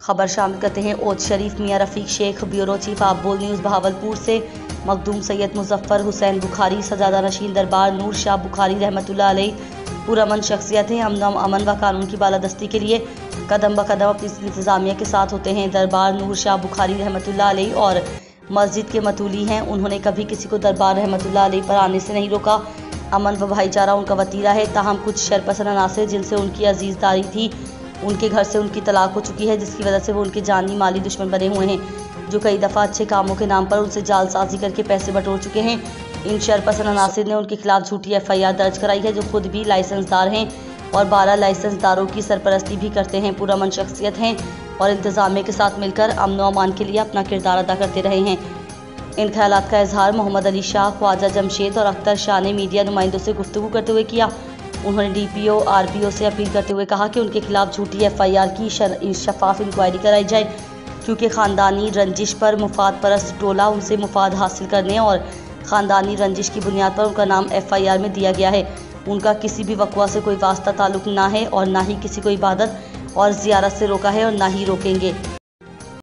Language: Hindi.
खबर शामिल करते हैं ओद शरीफ मियाँ रफ़ीक शेख, ब्यूरो चीफ आप बोल न्यूज़ बहावलपुर से। मखदूम सैयद मुजफ्फर हुसैन बुखारी, सजादा नशीन दरबार नूर शाह बुखारी रहमतुल्लाह अलैह पुरअमन शख्सियत हैं। अमन व कानून की बालादस्ती के लिए कदम ब कदम अपनी इंतज़ामिया के साथ होते हैं। दरबार नूर शाह बुखारी रहमतुल्लाह अलैह और मस्जिद के मतूली हैं। उन्होंने कभी किसी को दरबार रहमतुल्लाह अलैह पर आने से नहीं रोका। अमन व भाईचारा उनका वतीरा है। ताहम कुछ शरपसंद अनासिर जिनसे उनकी अजीज़दारी थी, उनके घर से उनकी तलाक हो चुकी है, जिसकी वजह से वो उनके जानी माली दुश्मन बने हुए हैं, जो कई दफ़ा अच्छे कामों के नाम पर उनसे जालसाजी करके पैसे बटोर चुके हैं। इन शरपसंद अनासिर ने उनके खिलाफ झूठी FIR दर्ज कराई है, जो खुद भी लाइसेंसदार हैं और 12 लाइसेंसदारों की सरपरस्ती भी करते हैं। पुरअमन शख्सियत हैं और इंतज़ामिया के साथ मिलकर अमन व अमान के लिए अपना किरदार अदा करते रहे हैं। इन ख्यालात का इजहार मोहम्मद अली शाह, ख्वाजा जमशेद और अख्तर शाह ने मीडिया नुमाइंदों से गुफ्तगू करते हुए किया। उन्होंने DPO RPO से अपील करते हुए कहा कि उनके खिलाफ झूठी FIR की शफाफ इंक्वायरी कराई जाए, क्योंकि ख़ानदानी रंजिश पर मुफाद परस्त टोला उनसे मुफाद हासिल करने और ख़ानदानी रंजिश की बुनियाद पर उनका नाम FIR में दिया गया है। उनका किसी भी वक़्वा से कोई वास्ता ताल्लुक़ ना है और ना ही किसी को इबादत और ज़ियारत से रोका है और ना ही रोकेंगे।